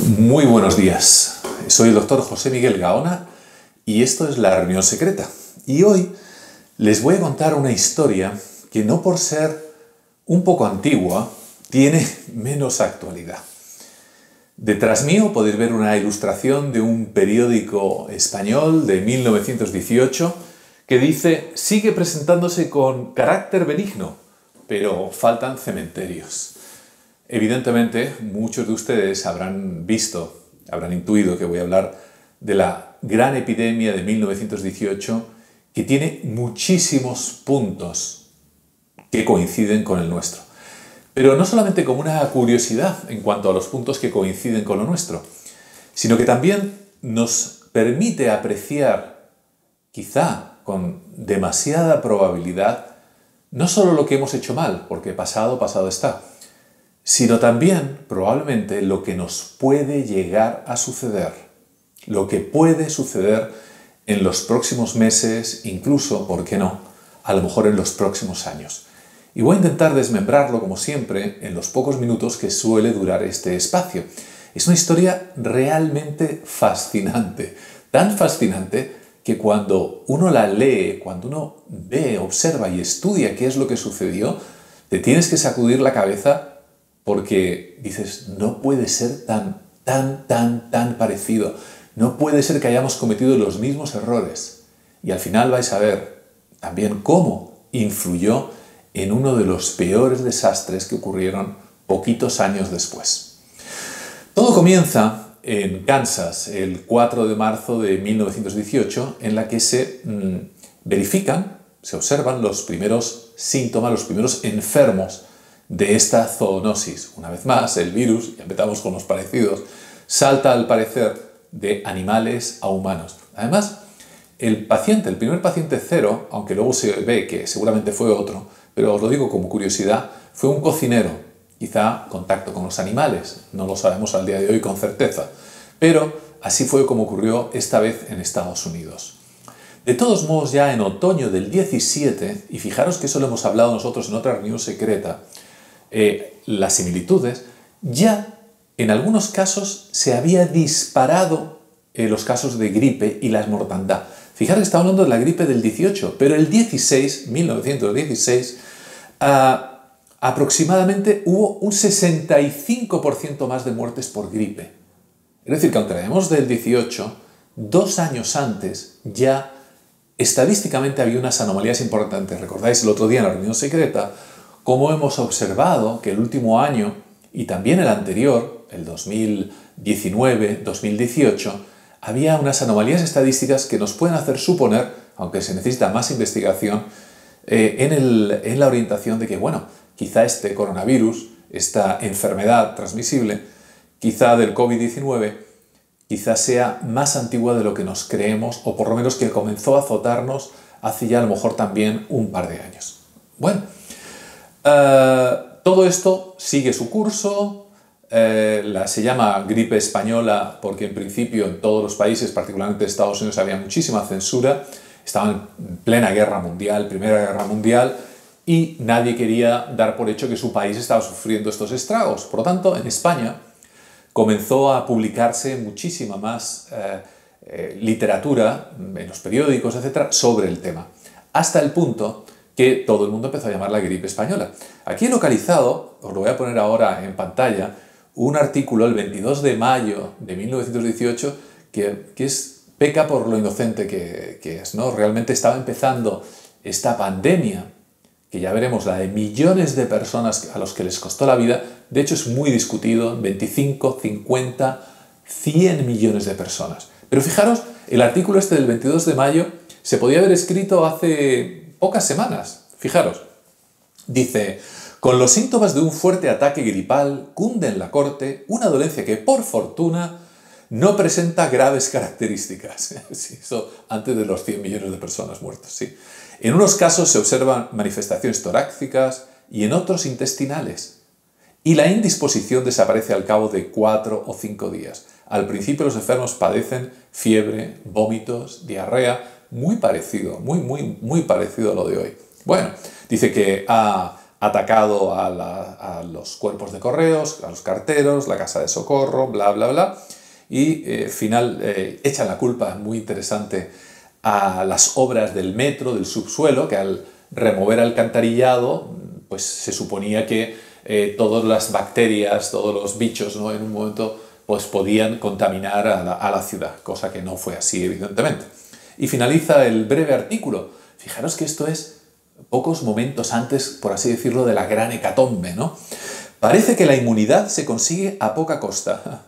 Muy buenos días, soy el doctor José Miguel Gaona y esto es La Reunión Secreta. Y hoy les voy a contar una historia que no por ser un poco antigua, tiene menos actualidad. Detrás mío podéis ver una ilustración de un periódico español de 1918 que dice: sigue presentándose con carácter benigno, pero faltan cementerios. Evidentemente, muchos de ustedes habrán intuido que voy a hablar de la gran epidemia de 1918 que tiene muchísimos puntos que coinciden con el nuestro. Pero no solamente como una curiosidad en cuanto a los puntos que coinciden con lo nuestro, sino que también nos permite apreciar, quizá con demasiada probabilidad, no solo lo que hemos hecho mal, porque pasado está, sino también, probablemente, lo que nos puede llegar a suceder, lo que puede suceder en los próximos meses, incluso, ¿por qué no?, a lo mejor en los próximos años. Y voy a intentar desmembrarlo, como siempre, en los pocos minutos que suele durar este espacio. Es una historia realmente fascinante, tan fascinante que cuando uno la lee, cuando uno ve, observa y estudia qué es lo que sucedió, te tienes que sacudir la cabeza porque dices, no puede ser tan parecido. No puede ser que hayamos cometido los mismos errores. Y al final vais a ver también cómo influyó en uno de los peores desastres que ocurrieron poquitos años después. Todo comienza en Kansas, el 4 de marzo de 1918, en la que se observan los primeros síntomas, los primeros enfermos de esta zoonosis. Una vez más, el virus, ya empezamos con los parecidos, salta al parecer de animales a humanos. Además, el primer paciente cero, aunque luego se ve que seguramente fue otro, pero os lo digo como curiosidad, fue un cocinero, quizá contacto con los animales, no lo sabemos al día de hoy con certeza, pero así fue como ocurrió esta vez en Estados Unidos. De todos modos, ya en otoño del 17, y fijaros que eso lo hemos hablado nosotros en otra reunión secreta, las similitudes, ya en algunos casos se había disparado los casos de gripe y la mortandad. Fijaros que estamos hablando de la gripe del 18, pero el 1916, aproximadamente hubo un 65% más de muertes por gripe. Es decir, que aunque traemos del 18, 2 años antes ya estadísticamente había unas anomalías importantes. ¿Recordáis el otro día en la reunión secreta cómo hemos observado que el último año y también el anterior, el 2019-2018, había unas anomalías estadísticas que nos pueden hacer suponer, aunque se necesita más investigación, en la orientación de que, bueno, quizá este coronavirus, esta enfermedad transmisible, quizá del COVID-19, quizá sea más antigua de lo que nos creemos, o por lo menos que comenzó a azotarnos hace ya a lo mejor también un par de años. Bueno, todo esto sigue su curso, se llama gripe española porque en principio en todos los países, particularmente en Estados Unidos, había muchísima censura, estaban en plena guerra mundial, primera guerra mundial, y nadie quería dar por hecho que su país estaba sufriendo estos estragos. Por lo tanto, en España comenzó a publicarse muchísima más literatura en los periódicos, etcétera, sobre el tema, hasta el punto que todo el mundo empezó a llamar la gripe española. Aquí he localizado, os lo voy a poner ahora en pantalla, un artículo el 22 de mayo de 1918 que peca por lo inocente que es, ¿no? Realmente estaba empezando esta pandemia, que ya veremos, la de millones de personas a los que les costó la vida. De hecho, es muy discutido, 25, 50, 100 millones de personas. Pero fijaros, el artículo este del 22 de mayo se podía haber escrito hace pocas semanas. Fijaros, dice: con los síntomas de un fuerte ataque gripal cunde en la corte una dolencia que, por fortuna, no presenta graves características. Sí, eso antes de los 100 millones de personas muertas, sí. En unos casos se observan manifestaciones torácicas y en otros intestinales. Y la indisposición desaparece al cabo de 4 o 5 días. Al principio los enfermos padecen fiebre, vómitos, diarrea, muy parecido, muy parecido a lo de hoy. Bueno, dice que a atacado a los cuerpos de correos, a los carteros, la casa de socorro, bla, bla, bla. Y echan la culpa, muy interesante, a las obras del metro, del subsuelo, que al remover alcantarillado, pues se suponía que todas las bacterias, todos los bichos, ¿no?, en un momento pues podían contaminar a la ciudad, cosa que no fue así, evidentemente. Y finaliza el breve artículo. Fijaros que esto es pocos momentos antes, por así decirlo, de la gran hecatombe, ¿no? Parece que la inmunidad se consigue a poca costa,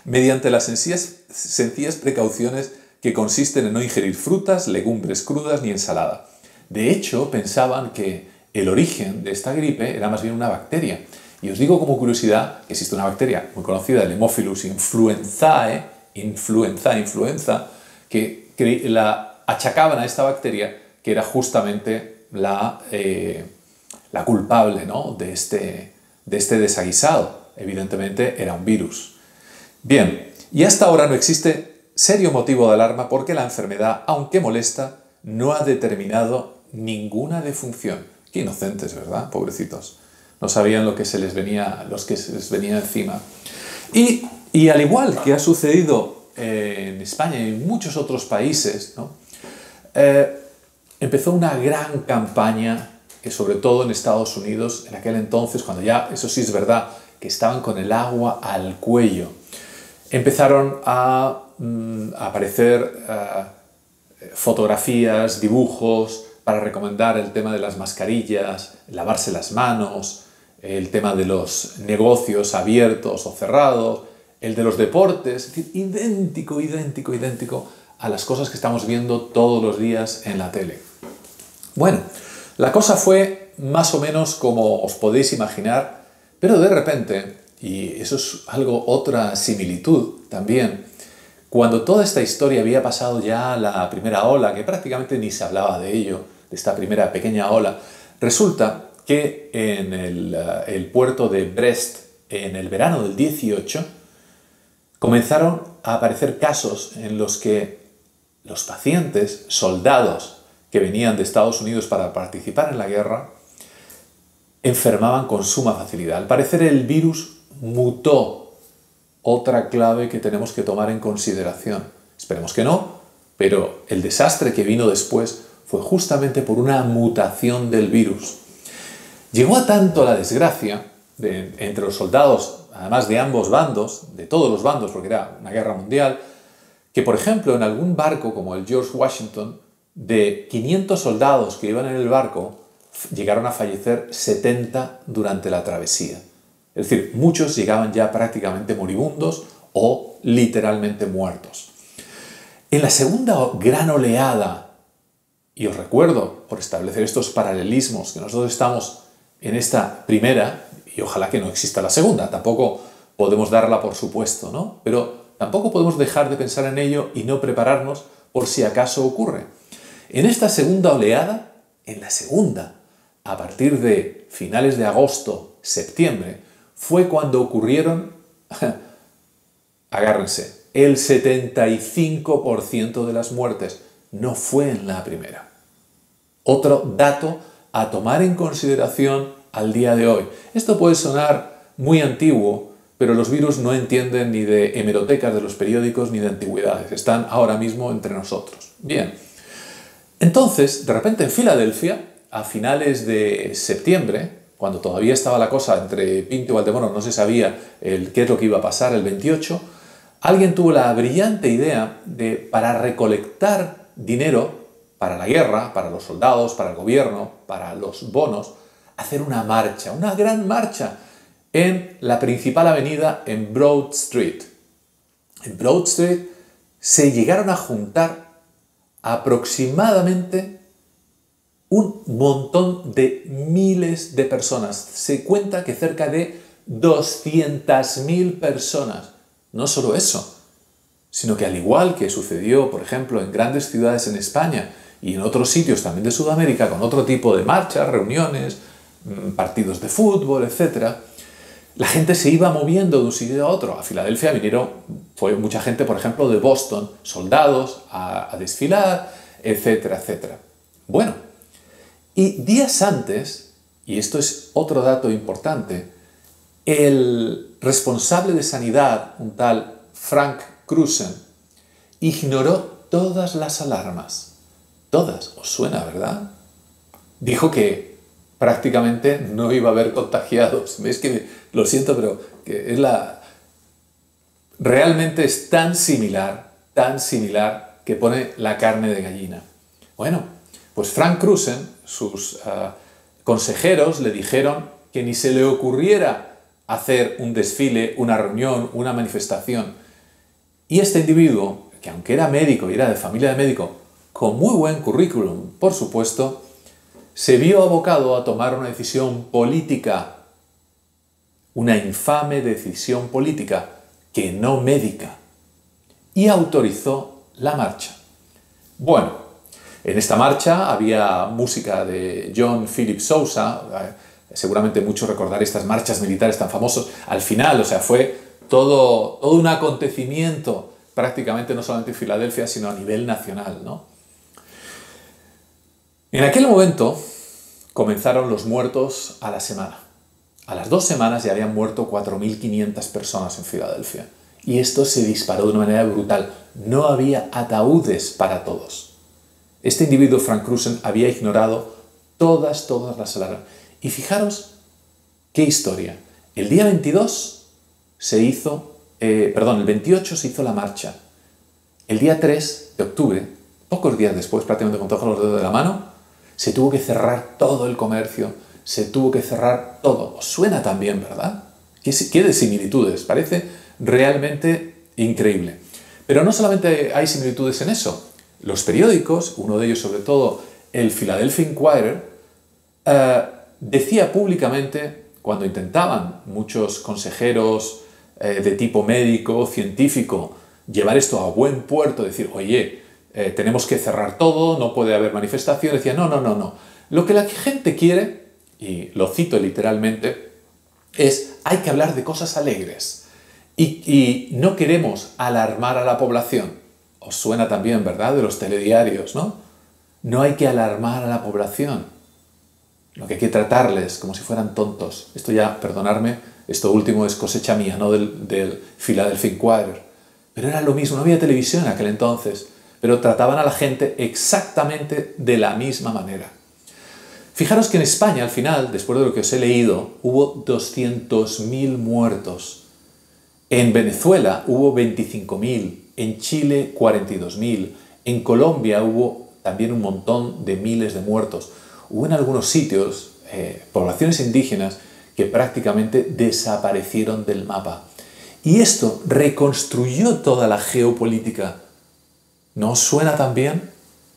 mediante las sencillas precauciones que consisten en no ingerir frutas, legumbres crudas ni ensalada. De hecho, pensaban que el origen de esta gripe era más bien una bacteria. Y os digo como curiosidad que existe una bacteria muy conocida, el Haemophilus influenzae, influenza, que la achacaban a esta bacteria, que era justamente la culpable, ¿no?, de este desaguisado. Evidentemente era un virus. Bien, y hasta ahora no existe serio motivo de alarma porque la enfermedad, aunque molesta, no ha determinado ninguna defunción. Qué inocentes, ¿verdad? Pobrecitos. No sabían lo que se les venía encima. Y al igual que ha sucedido en España y en muchos otros países, ¿no?, empezó una gran campaña, que sobre todo en Estados Unidos, en aquel entonces, cuando ya, eso sí es verdad, que estaban con el agua al cuello. Empezaron a aparecer fotografías, dibujos para recomendar el tema de las mascarillas, lavarse las manos, el tema de los negocios abiertos o cerrados, el de los deportes, es decir, idéntico a las cosas que estamos viendo todos los días en la tele. Bueno, la cosa fue más o menos como os podéis imaginar, pero de repente, y eso es otra similitud también, cuando toda esta historia había pasado ya la primera ola, que prácticamente ni se hablaba de ello, de esta primera pequeña ola, resulta que en el puerto de Brest, en el verano del 18, comenzaron a aparecer casos en los que los pacientes, soldados que venían de Estados Unidos para participar en la guerra, enfermaban con suma facilidad. Al parecer el virus mutó. Otra clave que tenemos que tomar en consideración. Esperemos que no, pero el desastre que vino después fue justamente por una mutación del virus. Llegó a tanto la desgracia entre los soldados, además de ambos bandos, de todos los bandos, porque era una guerra mundial, que por ejemplo en algún barco como el George Washington, de 500 soldados que iban en el barco, llegaron a fallecer 70 durante la travesía. Es decir, muchos llegaban ya prácticamente moribundos o literalmente muertos. En la segunda gran oleada, y os recuerdo, por establecer estos paralelismos, que nosotros estamos en esta primera, y ojalá que no exista la segunda, tampoco podemos darla por supuesto, ¿no? Pero tampoco podemos dejar de pensar en ello y no prepararnos por si acaso ocurre. En esta segunda oleada, a partir de finales de agosto, septiembre, fue cuando ocurrieron, agárrense, el 75% de las muertes. No fue en la primera. Otro dato a tomar en consideración al día de hoy. Esto puede sonar muy antiguo, pero los virus no entienden ni de hemerotecas de los periódicos ni de antigüedades. Están ahora mismo entre nosotros. Bien. Entonces, de repente en Filadelfia, a finales de septiembre, cuando todavía estaba la cosa entre Pinto y Valdemoro, no se sabía qué es lo que iba a pasar el 28, alguien tuvo la brillante idea de, para recolectar dinero para la guerra, para los soldados, para el gobierno, para los bonos, hacer una marcha, una gran marcha, en la principal avenida en Broad Street. En Broad Street se llegaron a juntar aproximadamente un montón de miles de personas. Se cuenta que cerca de 200.000 personas. No solo eso, sino que al igual que sucedió, por ejemplo, en grandes ciudades en España y en otros sitios también de Sudamérica, con otro tipo de marchas, reuniones, partidos de fútbol, etc., la gente se iba moviendo de un sitio a otro. A Filadelfia fue mucha gente, por ejemplo, de Boston, soldados a desfilar, etcétera, etcétera. Bueno, y días antes, y esto es otro dato importante, el responsable de sanidad, un tal Frank Krusen, ignoró todas las alarmas. Todas. ¿Os suena, verdad? Dijo que prácticamente no iba a haber contagiados. ¿Veis que lo siento, pero que es realmente es tan similar que pone la carne de gallina? Bueno, pues Frank Krusen, sus consejeros le dijeron que ni se le ocurriera hacer un desfile, una reunión, una manifestación. Y este individuo, que aunque era médico y era de familia de médico, con muy buen currículum, por supuesto, se vio abocado a tomar una decisión política, una infame decisión política, que no médica, y autorizó la marcha. Bueno, en esta marcha había música de John Philip Sousa, seguramente muchos recordaréis estas marchas militares tan famosos. Al final, o sea, fue todo un acontecimiento, prácticamente no solamente en Filadelfia, sino a nivel nacional, ¿no? En aquel momento comenzaron los muertos a la semana. A las 2 semanas ya habían muerto 4.500 personas en Filadelfia. Y esto se disparó de una manera brutal. No había ataúdes para todos. Este individuo, Frank Krusen, había ignorado todas las alarmas. Y fijaros qué historia. El día 22 el 28 se hizo la marcha. El día 3 de octubre, pocos días después, prácticamente con todos los dedos de la mano, se tuvo que cerrar todo el comercio, se tuvo que cerrar todo. ¿Os suena también, verdad? ¿Qué de similitudes? Parece realmente increíble. Pero no solamente hay similitudes en eso. Los periódicos, uno de ellos sobre todo el Philadelphia Inquirer, decía públicamente, cuando intentaban muchos consejeros de tipo médico, científico, llevar esto a buen puerto, decir, oye, tenemos que cerrar todo, no puede haber manifestaciones, decía, no. Lo que la gente quiere, y lo cito literalmente, es hay que hablar de cosas alegres y no queremos alarmar a la población. Os suena también, ¿verdad?, de los telediarios, ¿no? No hay que alarmar a la población. Lo que hay que tratarles como si fueran tontos. Esto ya, perdonadme, esto último es cosecha mía, no del Philadelphia Inquirer. Pero era lo mismo, no había televisión en aquel entonces, pero trataban a la gente exactamente de la misma manera. Fijaros que en España, al final, después de lo que os he leído, hubo 200.000 muertos. En Venezuela hubo 25.000, en Chile 42.000, en Colombia hubo también un montón de miles de muertos. Hubo en algunos sitios poblaciones indígenas que prácticamente desaparecieron del mapa. Y esto reconstruyó toda la geopolítica. ¿No os suena también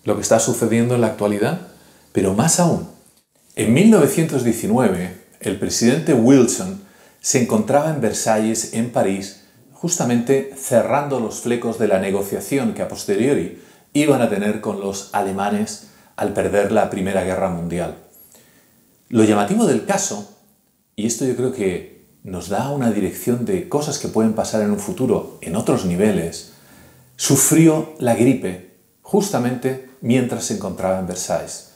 lo que está sucediendo en la actualidad? Pero más aún, en 1919, el presidente Wilson se encontraba en Versalles, en París, justamente cerrando los flecos de la negociación que a posteriori iban a tener con los alemanes al perder la Primera Guerra Mundial. Lo llamativo del caso, y esto yo creo que nos da una dirección de cosas que pueden pasar en un futuro en otros niveles, sufrió la gripe justamente mientras se encontraba en Versalles.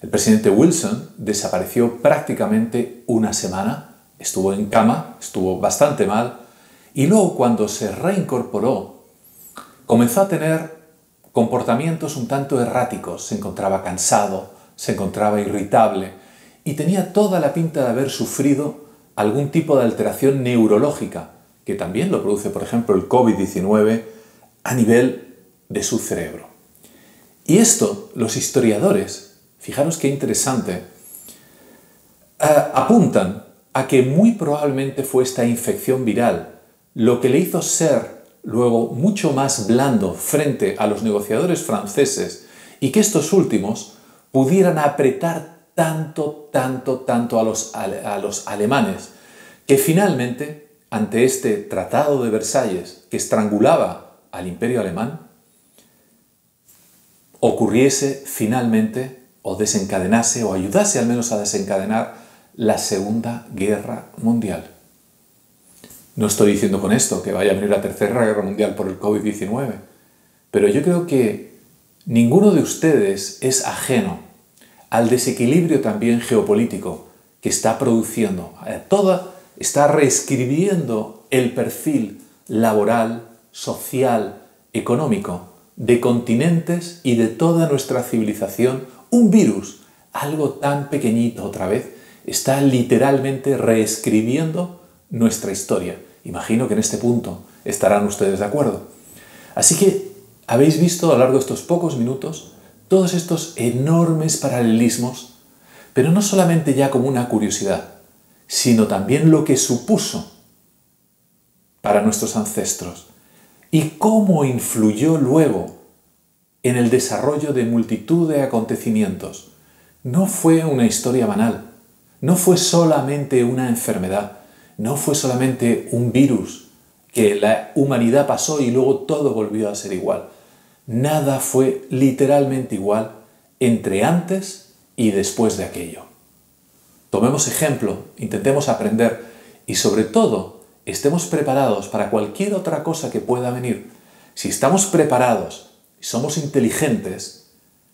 El presidente Wilson desapareció prácticamente una semana, estuvo en cama, estuvo bastante mal, y luego cuando se reincorporó, comenzó a tener comportamientos un tanto erráticos. Se encontraba cansado, se encontraba irritable y tenía toda la pinta de haber sufrido algún tipo de alteración neurológica, que también lo produce, por ejemplo, el COVID-19 a nivel de su cerebro. Y esto, los historiadores, fijaros qué interesante, apuntan a que muy probablemente fue esta infección viral lo que le hizo ser luego mucho más blando frente a los negociadores franceses y que estos últimos pudieran apretar tanto a los alemanes que finalmente, ante este Tratado de Versalles que estrangulaba al Imperio Alemán, ocurriese finalmente o desencadenase o ayudase al menos a desencadenar la Segunda Guerra Mundial. No estoy diciendo con esto que vaya a venir la Tercera Guerra Mundial por el COVID-19, pero yo creo que ninguno de ustedes es ajeno al desequilibrio también geopolítico que está produciendo. Toda está reescribiendo el perfil laboral, social, económico de continentes y de toda nuestra civilización. Un virus, algo tan pequeñito otra vez, está literalmente reescribiendo nuestra historia. Imagino que en este punto estarán ustedes de acuerdo. Así que habéis visto a lo largo de estos pocos minutos todos estos enormes paralelismos, pero no solamente ya como una curiosidad, sino también lo que supuso para nuestros ancestros y cómo influyó luego en el desarrollo de multitud de acontecimientos. No fue una historia banal, no fue solamente una enfermedad, no fue solamente un virus que la humanidad pasó y luego todo volvió a ser igual. Nada fue literalmente igual entre antes y después de aquello. Tomemos ejemplo, intentemos aprender y sobre todo estemos preparados para cualquier otra cosa que pueda venir. Si estamos preparados y somos inteligentes,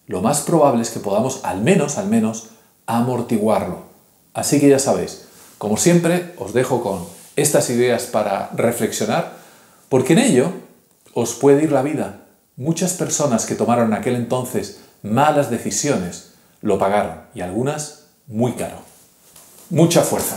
lo más probable es que podamos al menos amortiguarlo. Así que ya sabéis, como siempre os dejo con estas ideas para reflexionar, porque en ello os puede ir la vida. Muchas personas que tomaron en aquel entonces malas decisiones lo pagaron y algunas muy caro. Mucha fuerza.